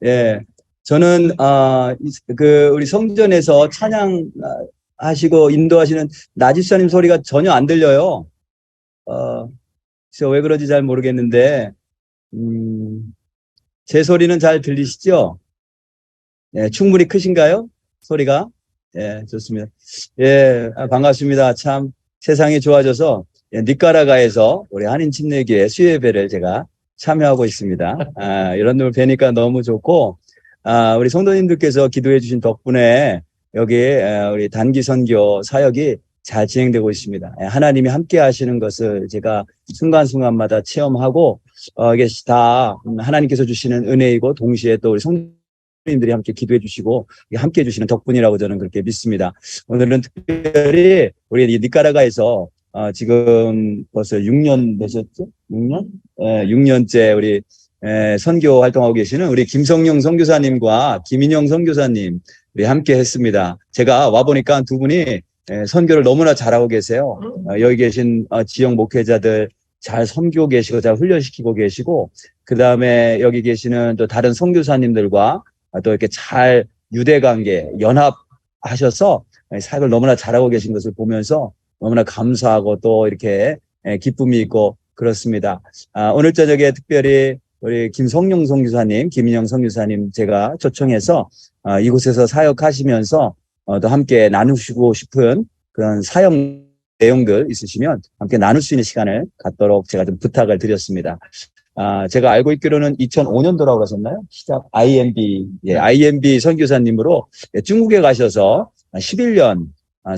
예, 저는 우리 성전에서 찬양 하시고 인도하시는 나집사님 소리가 전혀 안 들려요. 그래서 왜 그런지 잘 모르겠는데 제 소리는 잘 들리시죠? 예, 충분히 크신가요? 소리가? 예, 좋습니다. 예, 반갑습니다. 참 세상이 좋아져서 니카라과에서 우리 한인 침례교회 수요예배를 제가 참여하고 있습니다. 이런 걸 뵈니까 너무 좋고, 우리 성도님들께서 기도해 주신 덕분에 여기 우리 단기 선교 사역이 잘 진행되고 있습니다. 하나님이 함께 하시는 것을 제가 순간순간마다 체험하고, 이게 다 하나님께서 주시는 은혜이고, 동시에 또 우리 성도님들이 함께 기도해 주시고 함께 해 주시는 덕분이라고 저는 그렇게 믿습니다. 오늘은 특별히 우리 니카라과에서 지금 벌써 6년 되셨죠? 6년? 6년째 우리 선교 활동하고 계시는 우리 김성용 선교사님과 김인영 선교사님 우리 함께 했습니다. 제가 와보니까 두 분이 선교를 너무나 잘하고 계세요. 여기 계신 지역 목회자들 잘 섬기고 계시고 잘 훈련시키고 계시고, 그 다음에 여기 계시는 또 다른 선교사님들과 또 이렇게 잘 유대관계 연합하셔서 사역을 너무나 잘하고 계신 것을 보면서 너무나 감사하고 또 이렇게 기쁨이 있고 그렇습니다. 오늘 저녁에 특별히 우리 김성용 선교사님, 김인영 선교사님 제가 초청해서 이곳에서 사역하시면서 또 함께 나누시고 싶은 그런 사역 내용들 있으시면 함께 나눌 수 있는 시간을 갖도록 제가 좀 부탁을 드렸습니다. 제가 알고 있기로는 2005년도라고 하셨나요? 시작 IMB, IMB 선교사님으로 중국에 가셔서 11년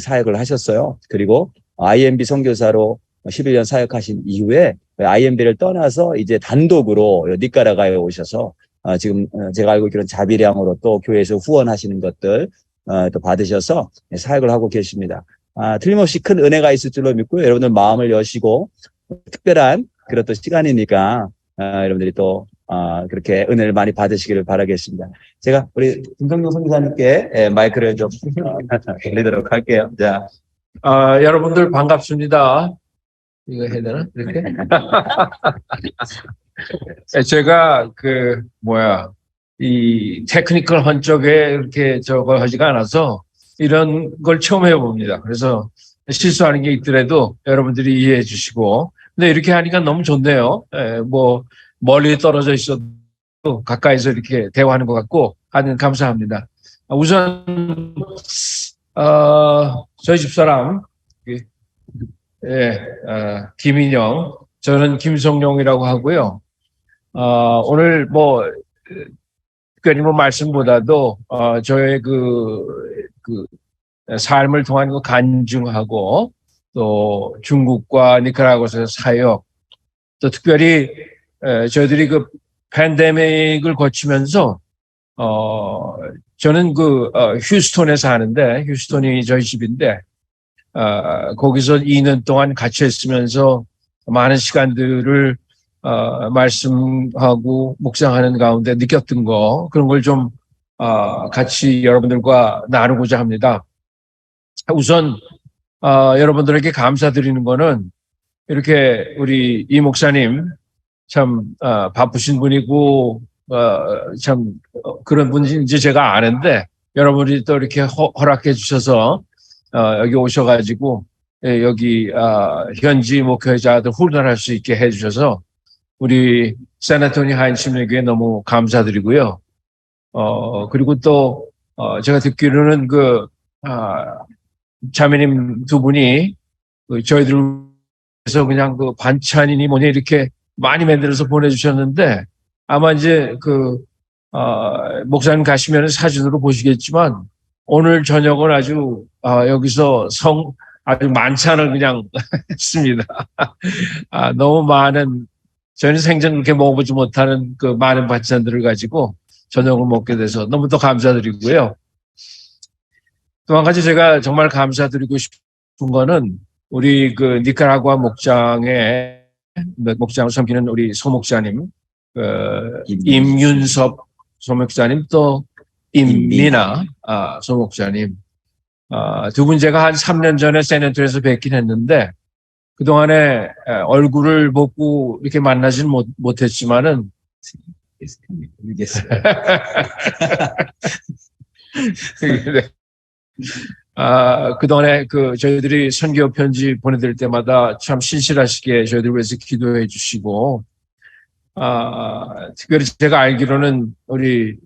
사역을 하셨어요. 그리고 IMB 선교사로 11년 사역하신 이후에 IMB를 떠나서 이제 단독으로 니카라과에 오셔서 지금 제가 알고 있기로는 자비량으로 또 교회에서 후원하시는 것들 또 받으셔서 사역을 하고 계십니다. 틀림없이 큰 은혜가 있을 줄로 믿고요. 여러분들 마음을 여시고 특별한 그런 또 시간이니까 여러분들이 또 그렇게 은혜를 많이 받으시기를 바라겠습니다. 제가 우리 김성용 선교사님께 마이크를 좀 드리도록 할게요. 자, 여러분들 반갑습니다. 이거 해야 되나? 이렇게? 제가 이 테크니컬 한쪽에 이렇게 저거 하지가 않아서 이런 걸 처음 해봅니다. 그래서 실수하는 게 있더라도 여러분들이 이해해 주시고, 근데 이렇게 하니까 너무 좋네요. 멀리 떨어져 있어도 가까이서 이렇게 대화하는 것 같고, 하여튼 감사합니다. 우선, 저희 집사람, 김인영, 저는 김성용이라고 하고요. 오늘 특별히 말씀보다도, 저의 삶을 통한 간증하고, 또 중국과 니카라과에서 사역, 또 특별히 저희들이 팬데믹을 거치면서 저는 휴스턴에 사는데, 휴스턴이 저희 집인데 거기서 2년 동안 같이 했으면서 많은 시간들을 말씀하고 묵상하는 가운데 느꼈던 그런 걸 좀 같이 여러분들과 나누고자 합니다. 우선 여러분들에게 감사드리는 거는 이렇게 우리 이 목사님 참 바쁘신 분이고 참 그런 분인지 제가 아는데 여러분이 또 이렇게 허락해 주셔서 여기 오셔가지고 여기 현지 목회자들 훈련할 수 있게 해주셔서 우리 샌안토니 한인 침례교회 너무 감사드리고요. 그리고 또 제가 듣기로는 자매님 두 분이 저희들에서 그냥 반찬이니 뭐니 이렇게 많이 만들어서 보내주셨는데 아마 이제 목사님 가시면 사진으로 보시겠지만 오늘 저녁은 아주 여기서 아주 만찬을 그냥 했습니다. 너무 많은 저희는 생전 그렇게 먹어보지 못하는 많은 반찬들을 가지고 저녁을 먹게 돼서 너무 또 감사드리고요. 또 한 가지 제가 정말 감사드리고 싶은 거는 우리 니카라과 목장을 섬기는 우리 소목사님, 임윤섭 소목사님 또 임미나 소목사님 두 분 제가 한 3년 전에 샌안토니에서 뵙긴 했는데 그동안에 얼굴을 보고 이렇게 만나지는 못했지만은 알겠어요. 그동안에 저희들이 선교 편지 보내드릴 때마다 참 신실하시게 저희들 위해서 기도해 주시고, 특별히 제가 알기로는 우리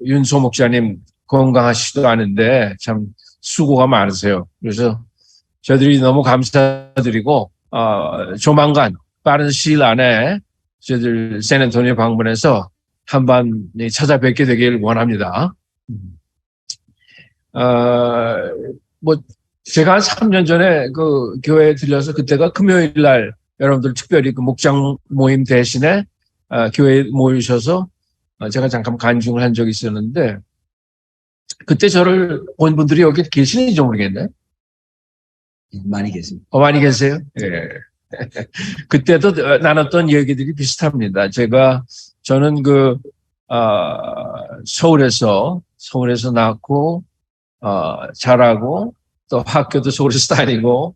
윤소 목사님 건강하시지도 않은데 참 수고가 많으세요. 그래서 저희들이 너무 감사드리고, 조만간 빠른 시일 안에 저희들 샌앤토니오 방문해서 한번 찾아뵙게 되길 원합니다. 제가 한 3년 전에 그 교회에 들려서 그때가 금요일 날 여러분들 특별히 그 목장 모임 대신에 교회에 모이셔서 제가 잠깐 간증을 한 적이 있었는데, 그때 저를 본 분들이 여기 계시는지 모르겠네. 많이 계십니다. 많이 계세요? 예. 그때도 나눴던 얘기들이 비슷합니다. 저는 서울에서 낳고, 자라고, 또 학교도 서울에서 다니고,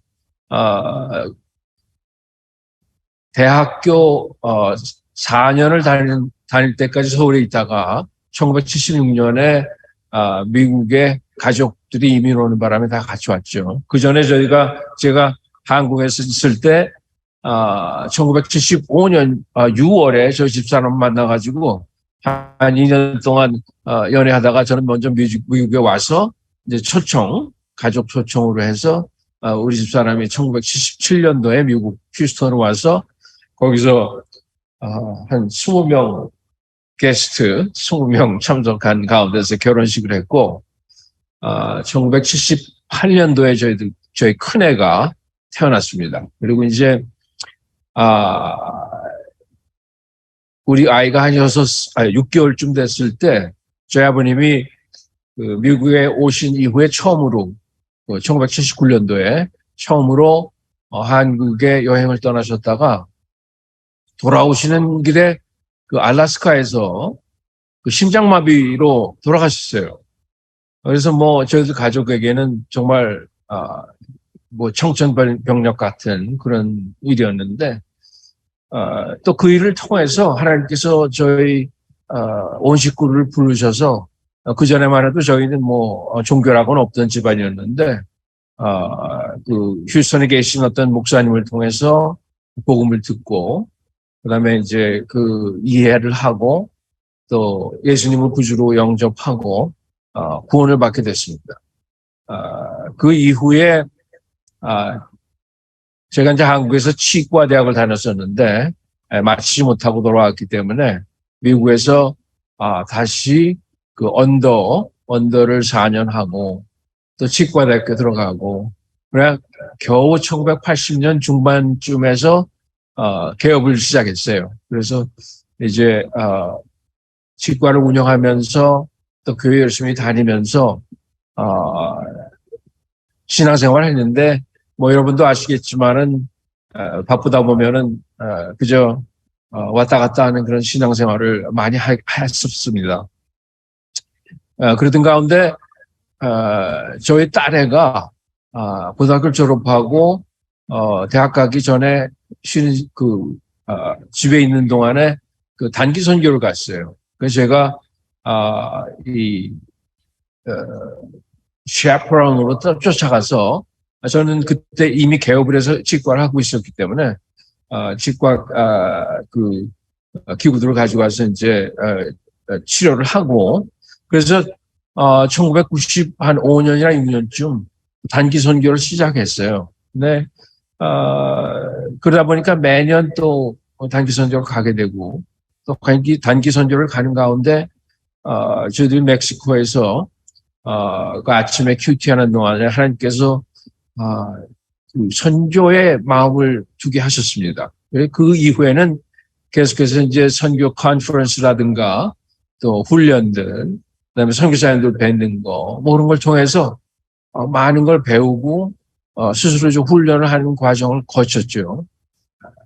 대학교 4년을 다닐 때까지 서울에 있다가 1976년에 미국에 가족들이 이민 오는 바람에 다 같이 왔죠. 그 전에 제가 한국에서 있을 때 1975년 6월에 저희 집사람 만나가지고 한 2년 동안 연애하다가 저는 먼저 미국에 와서 이제 가족 초청으로 해서 우리 집사람이 1977년도에 미국 휴스턴으로 와서 거기서 한 20명 게스트 20명 참석한 가운데서 결혼식을 했고, 1978년도에 저희 큰애가 태어났습니다. 그리고 이제 우리 아이가 한 6개월쯤 됐을 때 저희 아버님이 미국에 오신 이후에 처음으로 1979년도에 처음으로 한국에 여행을 떠나셨다가 돌아오시는 길에 알라스카에서 심장마비로 돌아가셨어요. 그래서 저희들 가족에게는 정말 청천벽력 같은 그런 일이었는데, 또 그 일을 통해서 하나님께서 저희 온 식구를 부르셔서, 그 전에만 해도 저희는 종교라고는 없던 집안이었는데, 휴스턴에 계신 어떤 목사님을 통해서 복음을 듣고, 그다음에 이제 이해를 하고, 또 예수님을 구주로 영접하고, 구원을 받게 됐습니다. 그 이후에, 제가 이제 한국에서 치과 대학을 다녔었는데, 마치지 못하고 돌아왔기 때문에, 미국에서, 다시 언더를 4년 하고, 또 치과 대학교 들어가고, 그래, 겨우 1980년 중반쯤에서, 개업을 시작했어요. 그래서 이제, 치과를 운영하면서 또 교회 열심히 다니면서, 신앙생활을 했는데, 여러분도 아시겠지만은, 바쁘다 보면은, 그저, 왔다 갔다 하는 그런 신앙생활을 많이 했었습니다. 그러던 가운데, 저희 딸애가, 고등학교를 졸업하고, 대학 가기 전에 집에 있는 동안에 단기 선교를 갔어요. 그래서 제가, 셰프런으로 쫓아가서, 저는 그때 이미 개업을 해서 치과를 하고 있었기 때문에, 치과, 기구들을 가지고 와서 이제, 치료를 하고, 그래서, 1995년이나 6년쯤 단기 선교를 시작했어요. 근데, 그러다 보니까 매년 또 단기 선교를 가게 되고, 또 단기 선교를 가는 가운데, 저희들이 멕시코에서, 그 아침에 큐티하는 동안에 하나님께서, 선교의 마음을 두게 하셨습니다. 그 이후에는 계속해서 이제 선교 컨퍼런스라든가 또 훈련들, 그다음에 선교사님들 뵙는 거, 그런 걸 통해서 많은 걸 배우고 스스로 좀 훈련을 하는 과정을 거쳤죠.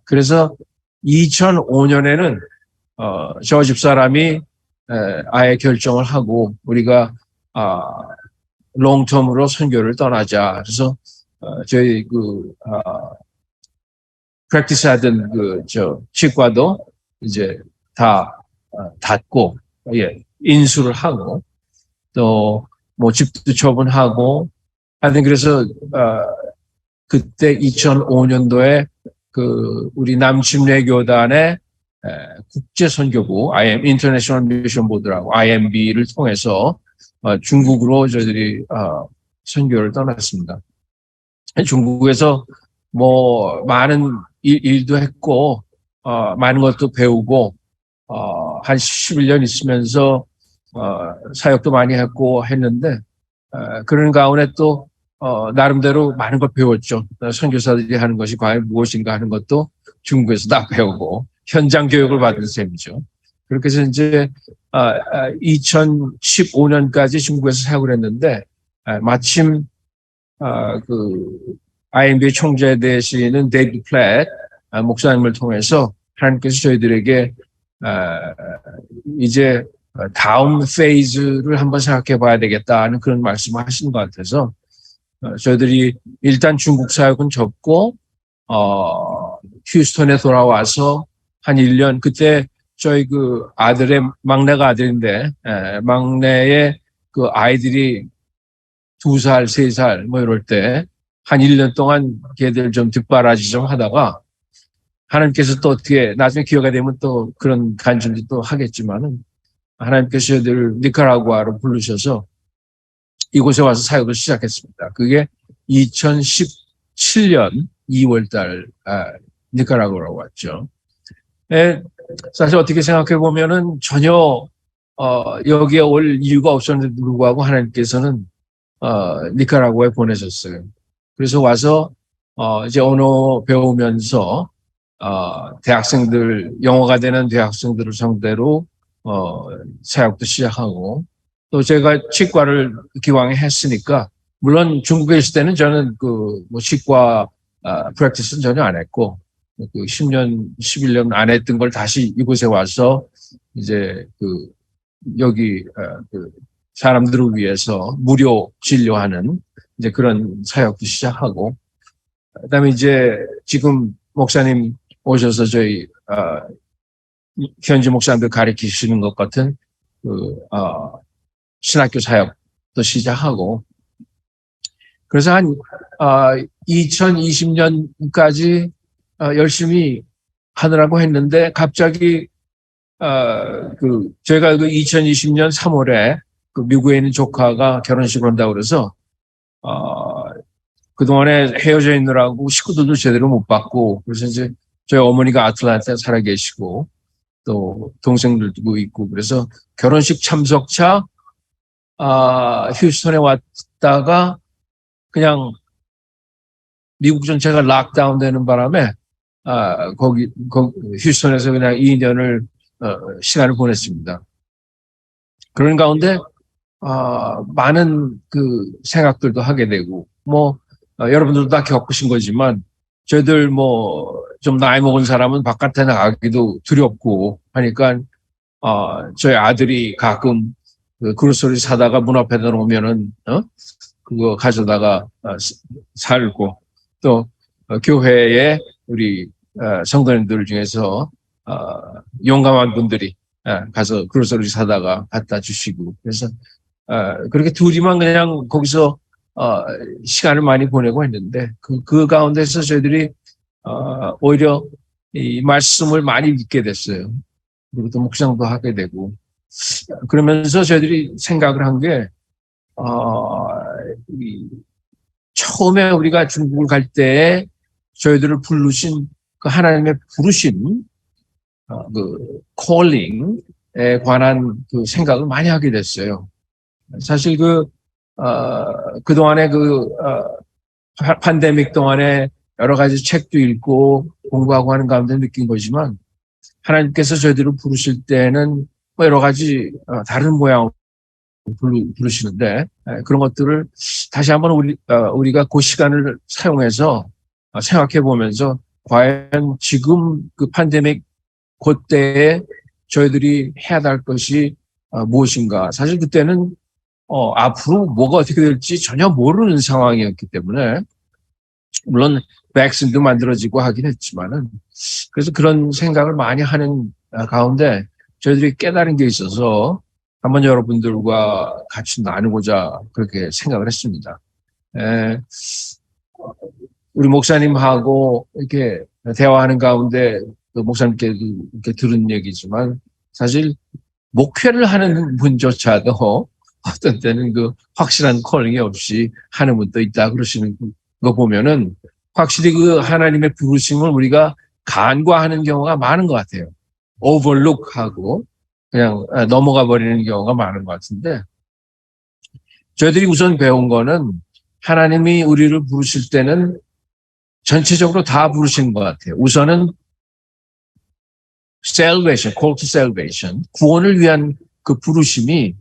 그래서 2005년에는 저 집사람이 아예 결정을 하고 우리가 롱텀으로 선교를 떠나자. 그래서 저희 프랙티스 하던 치과도 이제 다 닫고, 인수를 하고, 또, 뭐, 집도 처분하고, 하여튼 그래서, 그때 2005년도에 우리 남침례교단의 국제선교부, International Mission Board라고 IMB를 통해서 중국으로 저희들이 선교를 떠났습니다. 중국에서 뭐 많은 일도 했고, 많은 것도 배우고, 한 11년 있으면서 사역도 많이 했고 했는데, 그런 가운데 또 나름대로 많은 걸 배웠죠. 선교사들이 하는 것이 과연 무엇인가 하는 것도 중국에서 다 배우고 현장 교육을 받은 셈이죠. 그렇게 해서 이제 2015년까지 중국에서 사역을 했는데, 마침 IMB의 총재 되시는 데이비드 플랫 목사님을 통해서 하나님께서 저희들에게 이제 다음 페이즈를 한번 생각해 봐야 되겠다는 그런 말씀을 하신 것 같아서, 저희들이 일단 중국 사역은 접고 휴스턴에 돌아와서 한 1년, 그때 저희 아들의 막내가 아들인데, 막내의 아이들이 2살, 3살 뭐 이럴 때 한 1년 동안 걔들 좀 뒷바라지 좀 하다가, 하나님께서 또 어떻게 나중에 기회가 되면 또 그런 간증도 또 하겠지만은, 하나님께서 저희들 니카라구아로 부르셔서 이곳에 와서 사역을 시작했습니다. 그게 2017년 2월 달 니카라구아로 왔죠. 사실 어떻게 생각해 보면은 전혀 여기에 올 이유가 없었는데도 불구하고 하나님께서는 니카라구아에 보내셨어요. 그래서 와서 이제 언어 배우면서 대학생들, 영어가 되는 대학생들을 상대로 사역도 시작하고, 또 제가 치과를 기왕에 했으니까, 물론 중국에 있을 때는 저는 뭐 치과 프랙티스는 전혀 안 했고, 10년, 11년 안 했던 걸 다시 이곳에 와서 이제 여기 사람들을 위해서 무료 진료하는 이제 그런 사역도 시작하고, 그다음에 이제 지금 목사님 오셔서 저희 현지 목사님들 가르치시는 것 같은 신학교 사역도 시작하고, 그래서 한 2020년까지 열심히 하느라고 했는데, 갑자기 제가 2020년 3월에 미국에 있는 조카가 결혼식을 한다고 그래서 그동안에 헤어져 있느라고 식구들도 제대로 못 봤고, 그래서 이제 저희 어머니가 아틀란타에 살아 계시고 또 동생들도 있고, 그래서 결혼식 참석차 휴스턴에 왔다가 그냥 미국 전체가 락다운 되는 바람에 거기 휴스턴에서 그냥 2년을 시간을 보냈습니다. 그런 가운데 많은 생각들도 하게 되고, 뭐 여러분들도 다 겪으신 거지만, 저희들 뭐 좀 나이 먹은 사람은 바깥에 나가기도 두렵고 하니까 저희 아들이 가끔 그로서리 사다가 문 앞에다 놓으면은 그거 가져다가 살고, 또 교회에 우리 성도님들 중에서 용감한 분들이 가서 그로서리 사다가 갖다 주시고, 그래서 그렇게 둘이만 그냥 거기서 시간을 많이 보내고 했는데, 그 가운데서 저희들이 오히려 이 말씀을 많이 읽게 됐어요. 그리고 또 묵상도 하게 되고, 그러면서 저희들이 생각을 한 게, 처음에 우리가 중국을 갈 때 저희들을 부르신 하나님의 부르심, calling에 관한 생각을 많이 하게 됐어요. 사실 그동안에 팬데믹 동안에 여러 가지 책도 읽고 공부하고 하는 가운데 느낀 거지만, 하나님께서 저희들을 부르실 때는 뭐 여러 가지 다른 모양으로 부르시는데, 그런 것들을 다시 한번 우리가 그 시간을 사용해서 생각해 보면서, 과연 지금 팬데믹 그때에 저희들이 해야 할 것이 무엇인가. 사실 그때는 앞으로 뭐가 어떻게 될지 전혀 모르는 상황이었기 때문에, 물론 백신도 만들어지고 하긴 했지만은, 그래서 그런 생각을 많이 하는 가운데 저희들이 깨달은 게 있어서 한번 여러분들과 같이 나누고자 그렇게 생각을 했습니다. 우리 목사님하고 이렇게 대화하는 가운데 그 목사님께 이렇게 들은 얘기지만 사실 목회를 하는 분조차도 어떤 때는 그 확실한 콜링이 없이 하는 분도 있다 그러시는 거 보면은 확실히 그 하나님의 부르심을 우리가 간과하는 경우가 많은 것 같아요. 오버룩하고 그냥 넘어가 버리는 경우가 많은 것 같은데 저희들이 우선 배운 거는 하나님이 우리를 부르실 때는 전체적으로 다 부르시는 것 같아요. 우선은 salvation, call to salvation, 구원을 위한 그 부르심이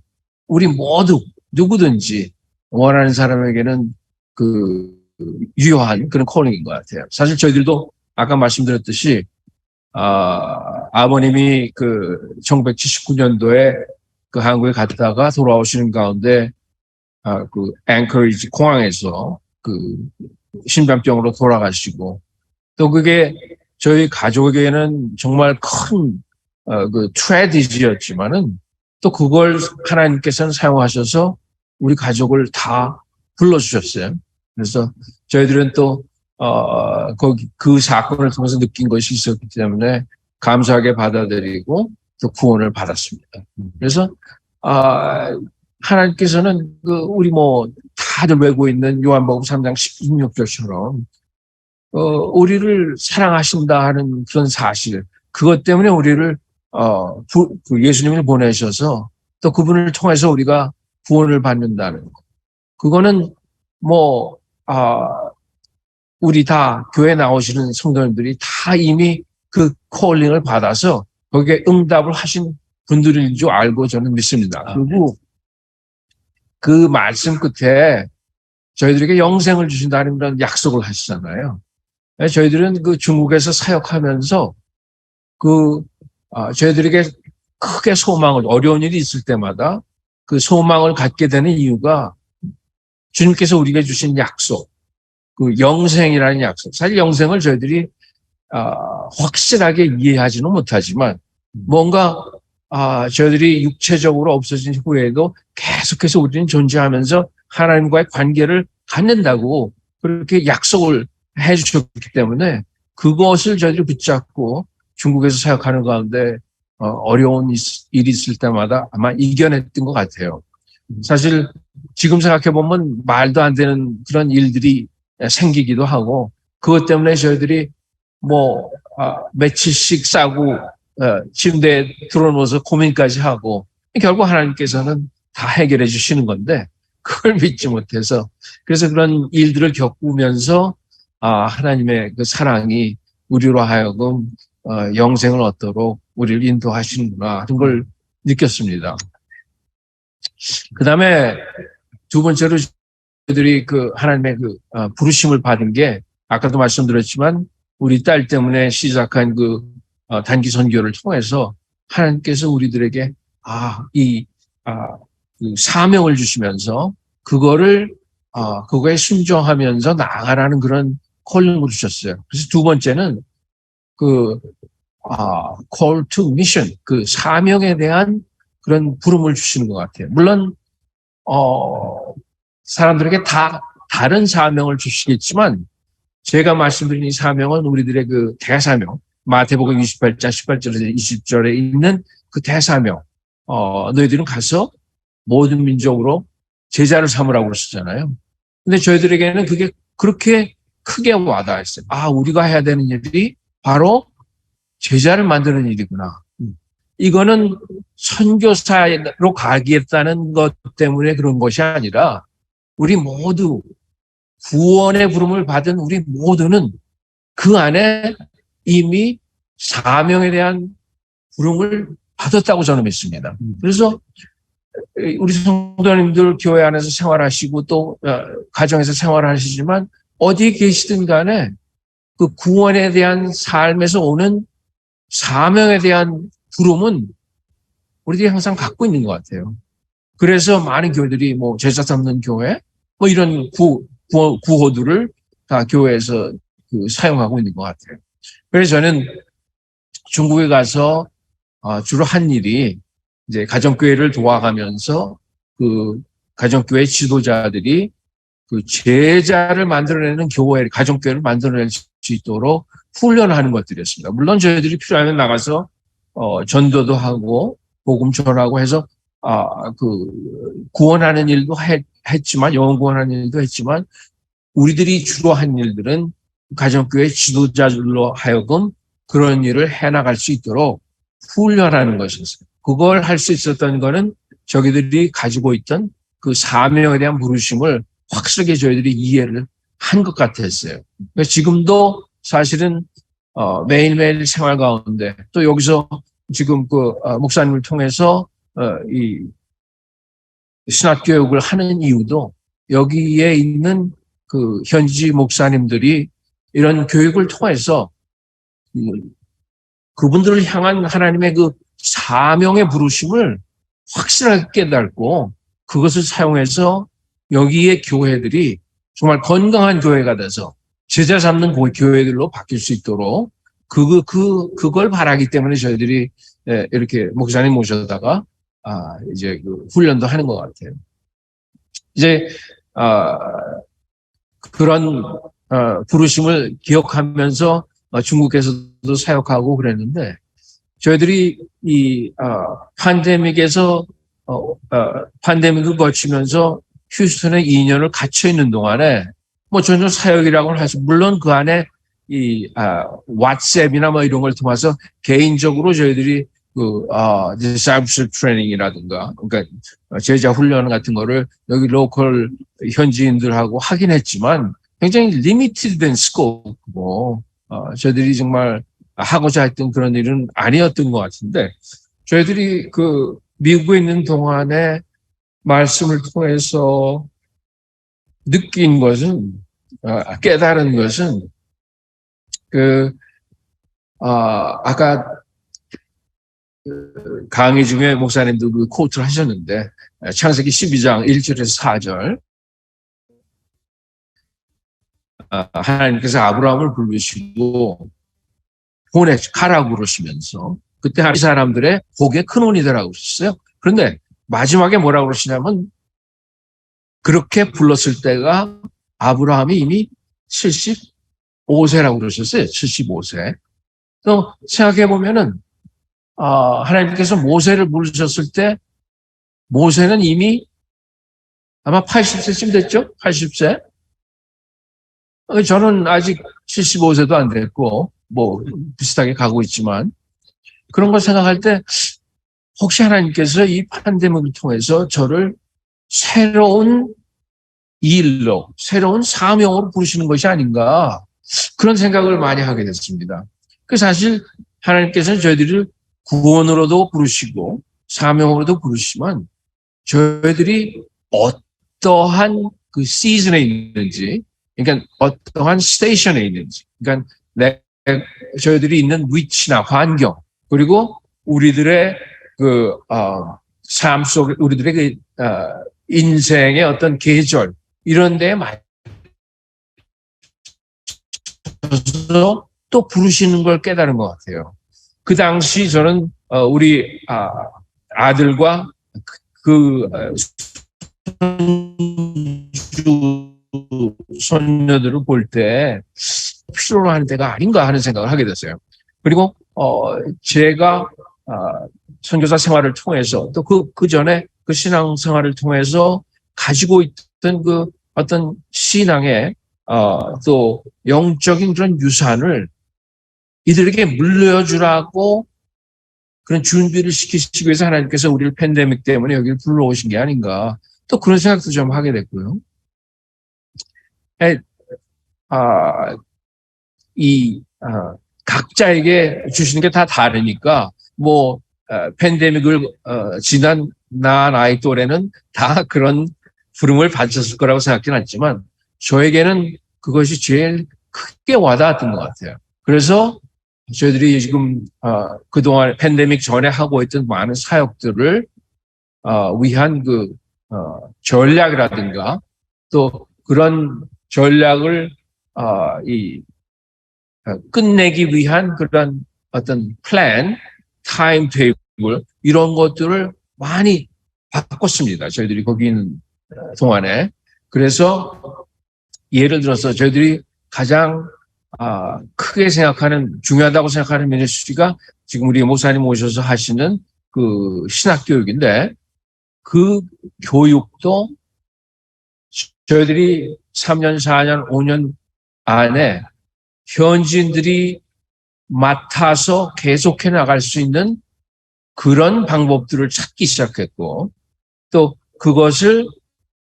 우리 모두 누구든지 원하는 사람에게는 그 유효한 그런 콜링인 것 같아요. 사실 저희들도 아까 말씀드렸듯이 아버님이 그 1979년도에 그 한국에 갔다가 돌아오시는 가운데 그 앵커리지 공항에서 그 심장병으로 돌아가시고 또 그게 저희 가족에게는 정말 큰 그 트레디지였지만은 또 그걸 하나님께서는 사용하셔서 우리 가족을 다 불러주셨어요. 그래서 저희들은 또 거기 그 사건을 통해서 느낀 것이 있었기 때문에 감사하게 받아들이고 또 구원을 받았습니다. 그래서 하나님께서는 그 우리 뭐 다들 외고 있는 요한복음 3장 16절처럼 우리를 사랑하신다 하는 그런 사실, 그것 때문에 우리를 그 예수님을 보내셔서 또 그분을 통해서 우리가 구원을 받는다는 것. 그거는 뭐 우리 다 교회 나오시는 성도님들이 다 이미 그 콜링을 받아서 거기에 응답을 하신 분들인 줄 알고 저는 믿습니다. 그리고 그 말씀 끝에 저희들에게 영생을 주신다는 그런 약속을 하시잖아요. 저희들은 그 중국에서 사역하면서 저희들에게 크게 소망을, 어려운 일이 있을 때마다 그 소망을 갖게 되는 이유가 주님께서 우리에게 주신 약속, 그 영생이라는 약속. 사실 영생을 저희들이 확실하게 이해하지는 못하지만 뭔가 저희들이 육체적으로 없어진 후에도 계속해서 우리는 존재하면서 하나님과의 관계를 갖는다고 그렇게 약속을 해주셨기 때문에 그것을 저희들이 붙잡고 중국에서 사역하는 가운데 어려운 일이 있을 때마다 아마 이겨냈던 것 같아요. 사실 지금 생각해보면 말도 안 되는 그런 일들이 생기기도 하고 그것 때문에 저희들이 뭐 며칠씩 싸고 침대에 들어놓아서 고민까지 하고 결국 하나님께서는 다 해결해 주시는 건데 그걸 믿지 못해서 그래서 그런 일들을 겪으면서 하나님의 그 사랑이 우리로 하여금 영생을 얻도록 우리를 인도하시는구나 하는 걸 느꼈습니다. 그 다음에 두 번째로 저희들이 그 하나님의 그 부르심을 받은 게 아까도 말씀드렸지만 우리 딸 때문에 시작한 그 단기 선교를 통해서 하나님께서 우리들에게 그 사명을 주시면서 그거를 그거에 순종하면서 나아가라는 그런 콜링을 주셨어요. 그래서 두 번째는 그 call to mission, 그 사명에 대한 그런 부름을 주시는 것 같아요. 물론 사람들에게 다 다른 사명을 주시겠지만 제가 말씀드린 이 사명은 우리들의 그 대사명, 마태복음 28장 18절에서 20절에 있는 그 대사명. 너희들은 가서 모든 민족으로 제자를 삼으라고 그러시잖아요. 근데 저희들에게는 그게 그렇게 크게 와닿았어요. 우리가 해야 되는 일이 바로 제자를 만드는 일이구나. 이거는 선교사로 가겠다는 것 때문에 그런 것이 아니라 우리 모두 구원의 부름을 받은 우리 모두는 그 안에 이미 사명에 대한 부름을 받았다고 저는 믿습니다. 그래서 우리 성도님들 교회 안에서 생활하시고 또 가정에서 생활하시지만 어디에 계시든 간에 그 구원에 대한 삶에서 오는 사명에 대한 부름은 우리들이 항상 갖고 있는 것 같아요. 그래서 많은 교회들이 뭐 제자 삼는 교회 뭐 이런 구호들을 다 교회에서 사용하고 있는 것 같아요. 그래서 저는 중국에 가서 주로 한 일이 이제 가정교회를 도와가면서 그 가정교회 지도자들이 그 제자를 만들어내는 교회, 가정교회를 만들어낼 수 있도록 훈련하는 것들이었습니다. 물론 저희들이 필요하면 나가서 전도도 하고 복음 전하고 해서 그 구원하는 일도 했지만, 영혼 구원하는 일도 했지만, 우리들이 주로 한 일들은 가정교회 지도자들로 하여금 그런 일을 해나갈 수 있도록 훈련하는 것이었어요. 그걸 할 수 있었던 거는 저희들이 가지고 있던 그 사명에 대한 부르심을 확실하게 저희들이 이해를 한 것 같았어요. 지금도 사실은 매일매일 생활 가운데 또 여기서 지금 그 목사님을 통해서 이 신학교육을 하는 이유도 여기에 있는 그 현지 목사님들이 이런 교육을 통해서 그분들을 향한 하나님의 그 사명의 부르심을 확실하게 깨닫고 그것을 사용해서 여기에 교회들이 정말 건강한 교회가 돼서 제자 삼는 교회들로 바뀔 수 있도록 그걸 바라기 때문에 저희들이 이렇게 목사님 모셔다가 이제 그 훈련도 하는 것 같아요. 이제 그런 부르심을 기억하면서 중국에서도 사역하고 그랬는데 저희들이 이 팬데믹에서 팬데믹을 거치면서 휴스턴에 2년을 갇혀 있는 동안에 뭐 전혀 사역이라고는 하죠. 물론 그 안에 이 왓츠앱이나 뭐 이런 걸 통해서 개인적으로 저희들이 그 discipleship 트레이닝이라든가 그러니까 제자 훈련 같은 거를 여기 로컬 현지인들하고 하긴 했지만 굉장히 리미티드된 스코프고 저희들이 정말 하고자 했던 그런 일은 아니었던 것 같은데 저희들이 그 미국에 있는 동안에 말씀을 통해서 느낀 것은 깨달은 것은 아까 강의 중에 목사님도 그 코트를 하셨는데 창세기 12장 1절에서 4절 하나님께서 아브라함을 부르시고 가라고 그러시면서 그때 이 사람들의 복의 근원이 되라고 그러셨어요. 그런데 마지막에 뭐라고 그러시냐면 그렇게 불렀을 때가 아브라함이 이미 75세라고 그러셨어요. 75세. 또 생각해 보면은 하나님께서 모세를 부르셨을 때 모세는 이미 아마 80세쯤 됐죠? 80세. 저는 아직 75세도 안 됐고 뭐 비슷하게 가고 있지만 그런 걸 생각할 때 혹시 하나님께서 이 팬데믹을 통해서 저를 새로운 일로, 새로운 사명으로 부르시는 것이 아닌가 그런 생각을 많이 하게 됐습니다. 그 사실 하나님께서는 저희들을 구원으로도 부르시고 사명으로도 부르시지만 저희들이 어떠한 그 시즌에 있는지 그러니까 어떠한 스테이션에 있는지 그러니까 저희들이 있는 위치나 환경 그리고 우리들의 그 삶 속에 우리들의 그 인생의 어떤 계절 이런 데에 맞춰서 또 부르시는 걸 깨달은 것 같아요. 그 당시 저는 우리 아들과 손녀들을 볼 때 필요로 하는 때가 아닌가 하는 생각을 하게 됐어요. 그리고 제가 선교사 생활을 통해서 또 그 전에 그 신앙 생활을 통해서 가지고 있던 그 어떤 신앙의 또 영적인 그런 유산을 이들에게 물려주라고 그런 준비를 시키시기 위해서 하나님께서 우리를 팬데믹 때문에 여기를 불러오신 게 아닌가 또 그런 생각도 좀 하게 됐고요. 각자에게 주시는 게 다 다르니까 뭐 팬데믹을 지난 나이 또래는 다 그런 부름을 받으셨을 거라고 생각하진 않지만 저에게는 그것이 제일 크게 와닿았던 것 같아요. 그래서 저희들이 지금 그동안 팬데믹 전에 하고 있던 많은 사역들을 위한 그 전략이라든가 또 그런 전략을 끝내기 위한 그런 어떤 플랜 타임 테이블 이런 것들을 많이 바꿨습니다. 저희들이 거기 있는 동안에. 그래서 예를 들어서 저희들이 가장 크게 생각하는 중요하다고 생각하는 미니스트리가 지금 우리 목사님 오셔서 하시는 그 신학교육인데 그 교육도 저희들이 3년, 4년, 5년 안에 현지인들이 맡아서 계속해 나갈 수 있는 그런 방법들을 찾기 시작했고 또 그것을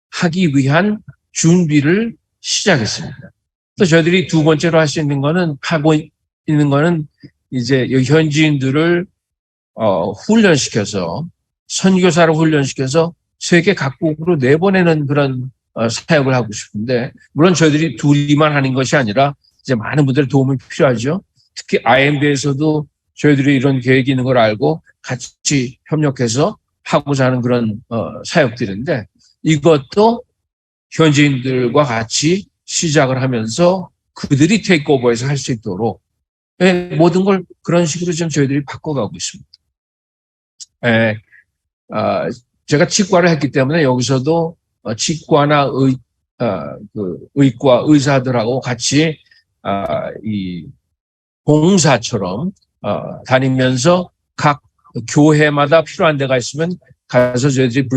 하기 위한 준비를 시작했습니다. 또 저희들이 두 번째로 할 수 있는 거는 하고 있는 거는 이제 현지인들을 훈련시켜서 선교사를 훈련시켜서 세계 각국으로 내보내는 그런 사역을 하고 싶은데 물론 저희들이 둘이만 하는 것이 아니라 이제 많은 분들의 도움이 필요하죠. 특히 IMB에서도 저희들이 이런 계획이 있는 걸 알고 같이 협력해서 하고자 하는 그런 사역들인데 이것도 현지인들과 같이 시작을 하면서 그들이 테이크오버해서 할 수 있도록 모든 걸 그런 식으로 좀 저희들이 바꿔가고 있습니다. 제가 치과를 했기 때문에 여기서도 치과나 의과 의사들하고 같이 이 봉사처럼 다니면서 각 교회마다 필요한 데가 있으면 가서 저희들이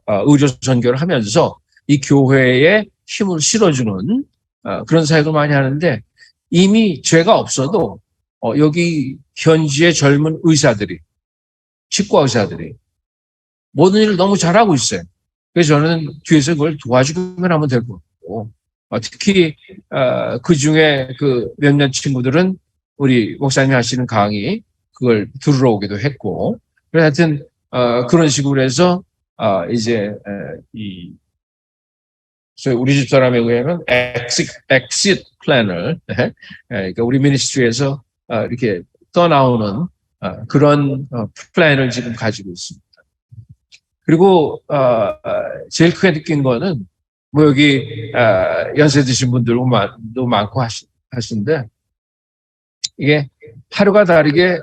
의료 선교를 하면서 이 교회에 힘을 실어주는 그런 사역을 많이 하는데 이미 죄가 없어도 여기 현지의 젊은 의사들이 치과 의사들이 모든 일을 너무 잘하고 있어요. 그래서 저는 뒤에서 그걸 도와주기만 하면 될 것 같고 특히 그 중에 그 몇몇 친구들은 우리 목사님이 하시는 강의 그걸 들으러 오기도 했고 그래서 하여튼 그런 식으로 해서 이제 우리 집 사람에 의하면 엑싯 플랜을 그러니까 우리 미니스트리에서 이렇게 떠나오는 그런 플랜을 지금 가지고 있습니다. 그리고 제일 크게 느낀 거는 뭐 여기 연세 드신 분들도 많고 하시는데 이게 하루가 다르게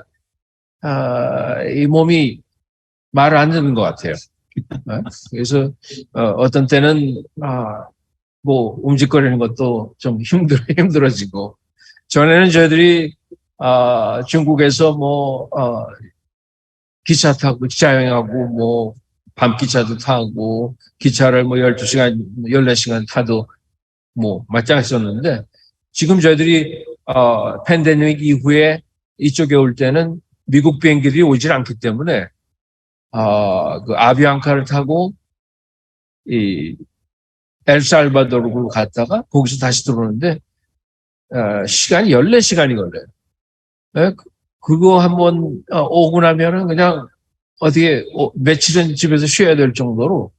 이 몸이 말을 안 듣는 것 같아요. 그래서 어떤 때는 뭐 움직거리는 것도 좀 힘들어지고 전에는 저희들이 중국에서 뭐 기차 타고 기차 여행하고 뭐 밤기차도 타고 기차를 뭐 12시간 14시간 타도 뭐 말짱했었는데 지금 저희들이 팬데믹 이후에 이쪽에 올 때는 미국 비행기들이 오질 않기 때문에 그 아비앙카를 타고 이 엘살바도르로 갔다가 거기서 다시 들어오는데 시간이 14시간이 걸려요. 그거 한번 오고 나면은 그냥 어떻게 며칠은 집에서 쉬어야 될 정도로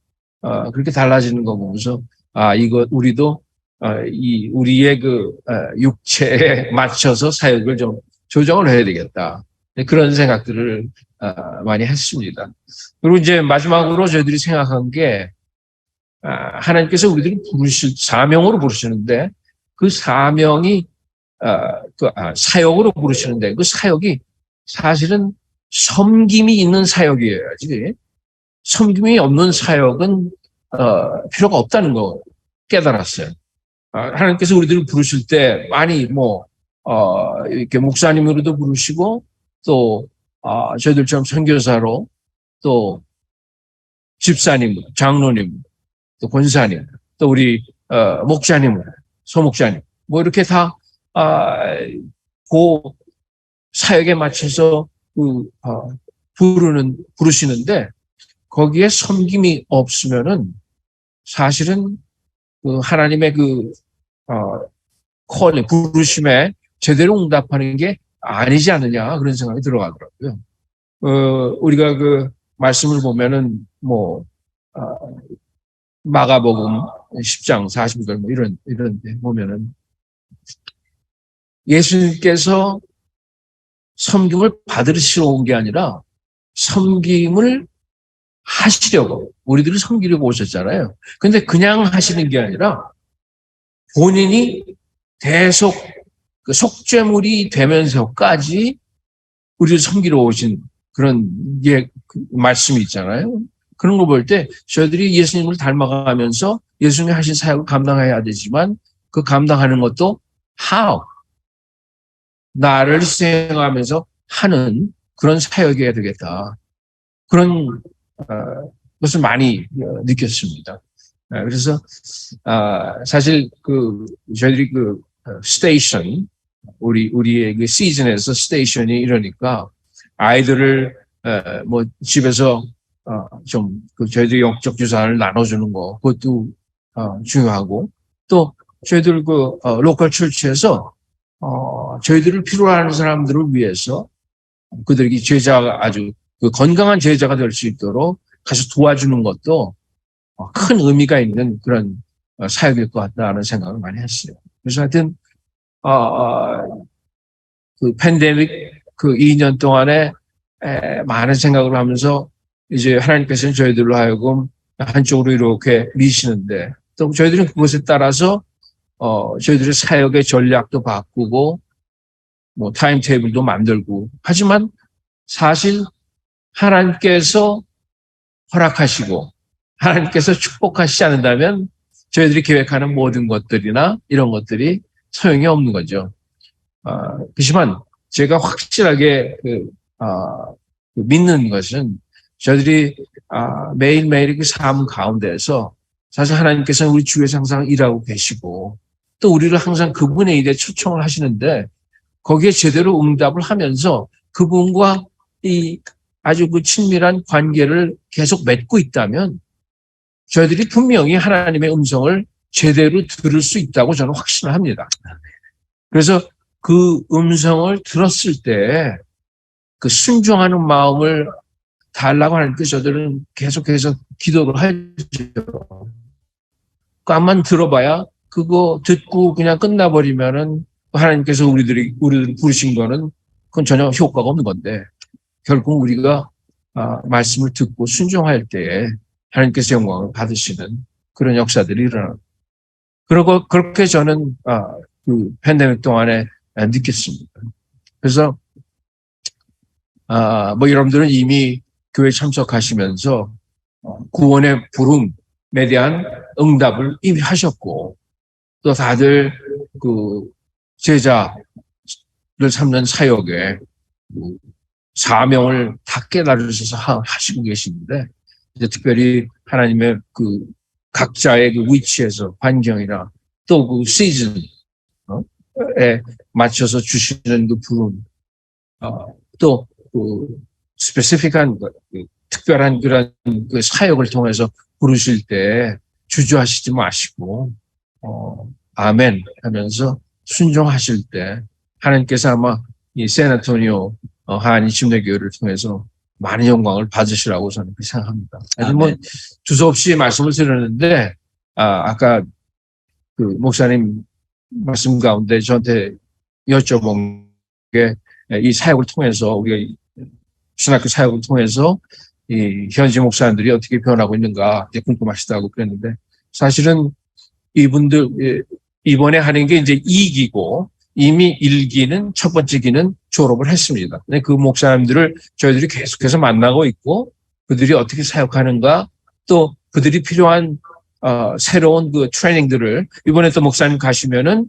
그렇게 달라지는 거 보면서 이거 우리도 우리의 그 육체에 맞춰서 사역을 좀 조정을 해야 되겠다. 그런 생각들을 많이 했습니다. 그리고 이제 마지막으로 저희들이 생각한 게 하나님께서 우리들을 사명으로 부르시는데 그 사명이 사역으로 부르시는데 그 사역이 사실은 섬김이 있는 사역이어야지 섬김이 없는 사역은 필요가 없다는 거 깨달았어요. 하나님께서 우리들을 부르실 때 많이 이렇게 목사님으로도 부르시고 또 저희들처럼 선교사로 또 집사님, 장로님, 또 권사님, 또 우리 목자님, 소목자님 뭐 이렇게 다 그 사역에 맞춰서 부르시는데 거기에 섬김이 없으면은 사실은 그 하나님의 콜링 부르심에 제대로 응답하는 게 아니지 않느냐 그런 생각이 들어가더라고요. 우리가 그 말씀을 보면은 마가복음 10장 40절 뭐 이런 데 보면은 예수님께서 섬김을 받으시러 온 게 아니라 섬김을 하시려고 우리들을 섬기려고 오셨잖아요. 근데 그냥 하시는 게 아니라 본인이 그 속죄물이 되면서까지 우리를 섬기러 오신 그런 말씀이 있잖아요. 그런 거 볼 때 저희들이 예수님을 닮아가면서 예수님이 하신 사역을 감당해야 되지만 그 감당하는 것도 how 나를 수행하면서 하는 그런 사역이어야 되겠다. 그런 것을 많이 느꼈습니다. 그래서 사실 저희들이 스테이션 우리의 그 시즌에서 스테이션이 이러니까 아이들을 뭐 집에서 좀 저희들이 영적 유산을 나눠주는 거 그것도 중요하고 또 저희들 로컬 철치에서 저희들을 필요로 하는 사람들을 위해서 그들에게 제자가 아주 건강한 제자가 될 수 있도록 가서 도와주는 것도 큰 의미가 있는 그런 사역일 것 같다는 생각을 많이 했어요. 그래서 하여튼 그 팬데믹 2년 동안에 많은 생각을 하면서 이제 하나님께서는 저희들로 하여금 한쪽으로 이렇게 미시는데 또 저희들은 그것에 따라서 저희들의 사역의 전략도 바꾸고 뭐 타임 테이블도 만들고 하지만 사실 하나님께서 허락하시고 하나님께서 축복하시지 않는다면 저희들이 계획하는 모든 것들이나 이런 것들이 소용이 없는 거죠. 그렇지만 제가 확실하게 믿는 것은 저희들이 매일매일 그 삶 가운데에서 사실 하나님께서는 우리 주위에서 항상 일하고 계시고 또 우리를 항상 그분의 일에 초청을 하시는데 거기에 제대로 응답을 하면서 그분과 이 아주 그 친밀한 관계를 계속 맺고 있다면 저희들이 분명히 하나님의 음성을 제대로 들을 수 있다고 저는 확신을 합니다. 그래서 그 음성을 들었을 때 그 순종하는 마음을 달라고 하니까 저들은 계속해서 기도를 하죠. 그것만 들어봐야 그거 듣고 그냥 끝나버리면은 하나님께서 우리를 부르신 거는 그건 전혀 효과가 없는 건데 결국 우리가 말씀을 듣고 순종할 때에 하나님께서 영광을 받으시는 그런 역사들이 일어나요. 그리고 그렇게 저는 그 팬데믹 동안에 느꼈습니다. 그래서 뭐 여러분들은 이미 교회 참석하시면서 구원의 부름에 대한 응답을 이미 하셨고 또 다들 그 제자를 삼는 사역에 사명을 다 깨달으셔서 하시고 계시는데 이제 특별히 하나님의 그 각자의 그 위치에서 환경이나 또 그 시즌에 맞춰서 주시는 그 부름 또 그 스페시픽한 특별한 그런 그 사역을 통해서 부르실 때 주저하시지 마시고 아멘 하면서 순종하실 때 하나님께서 아마 이 샌안토니오 한인 침례교회를 통해서 많은 영광을 받으시라고 저는 그렇게 생각합니다. 아주 뭐 두서없이 말씀을 드렸는데 아까 그 목사님 말씀 가운데 저한테 여쭤본 게 이 사역을 통해서 우리가 신학교 사역을 통해서 이 현지 목사님들이 어떻게 변하고 있는가 궁금하시다고 그랬는데 사실은 이분들 이번에 하는 게 이제 2기고 이미 1기는 첫 번째 기는 졸업을 했습니다. 근데 그 목사님들을 저희들이 계속해서 만나고 있고 그들이 어떻게 사역하는가 또 그들이 필요한 새로운 그 트레이닝들을 이번에 또 목사님 가시면은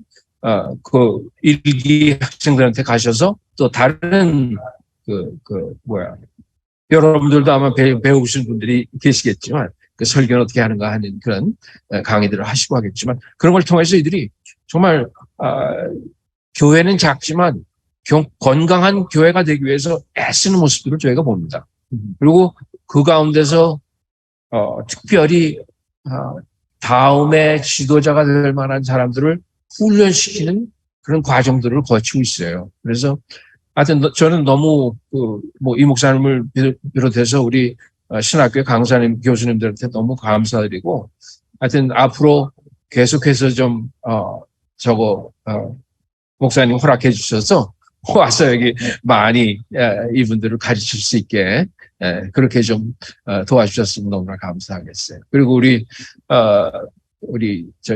그 1기 학생들한테 가셔서 또 다른 여러분들도 아마 배우신 분들이 계시겠지만 그 설교는 어떻게 하는가 하는 그런 강의들을 하시고 하겠지만 그런 걸 통해서 이들이 정말 교회는 작지만 건강한 교회가 되기 위해서 애쓰는 모습들을 저희가 봅니다. 그리고 그 가운데서 특별히 다음에 지도자가 될 만한 사람들을 훈련시키는 그런 과정들을 거치고 있어요. 그래서 하여튼 저는 너무 이 목사님을 비롯해서 우리 신학교 강사님 교수님들한테 너무 감사드리고 하여튼 앞으로 계속해서 좀 목사님 허락해 주셔서 와서 여기 많이 이분들을 가르칠 수 있게 그렇게 좀 도와주셨으면 너무나 감사하겠어요. 그리고 우리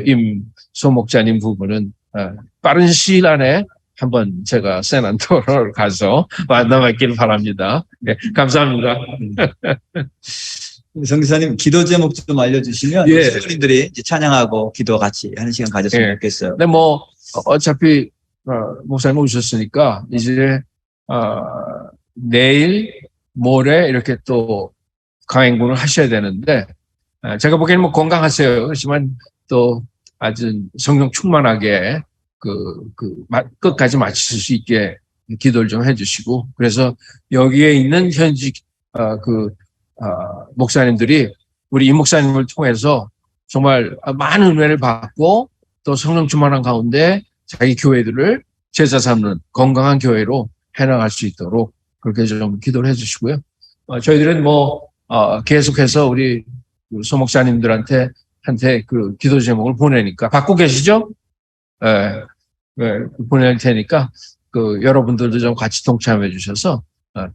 임 소 목자님 부부는 빠른 시일 안에 한번 제가 샌안토니오를 가서 만나뵙길 바랍니다. 네, 감사합니다. 성기사님 기도 제목 좀 알려주시면 예. 시민들이 이제 찬양하고 기도 같이 하는 시간 가졌으면 예. 좋겠어요. 근데 뭐 어차피 목사님 오셨으니까 이제 내일 모레 이렇게 또 강행군을 하셔야 되는데 제가 보기에는 뭐 건강하세요. 그렇지만 또 아주 성령 충만하게 끝까지 마칠 수 있게 기도를 좀 해주시고, 그래서 여기에 있는 현직 목사님들이 우리 이 목사님을 통해서 정말 많은 은혜를 받고 또 성령 충만한 가운데 자기 교회들을 제자 삼는 건강한 교회로 해나갈 수 있도록 그렇게 좀 기도를 해주시고요. 저희들은 계속해서 우리 소 목사님들한테 그 기도 제목을 보내니까 받고 계시죠? 네, 보낼 테니까 여러분들도 좀 같이 동참해 주셔서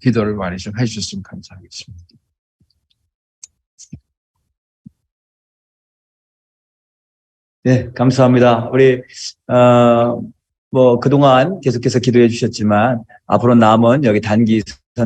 기도를 많이 좀 해주셨으면 감사하겠습니다. 네, 감사합니다. 우리 그동안 계속해서 기도해 주셨지만 앞으로 남은 여기 단기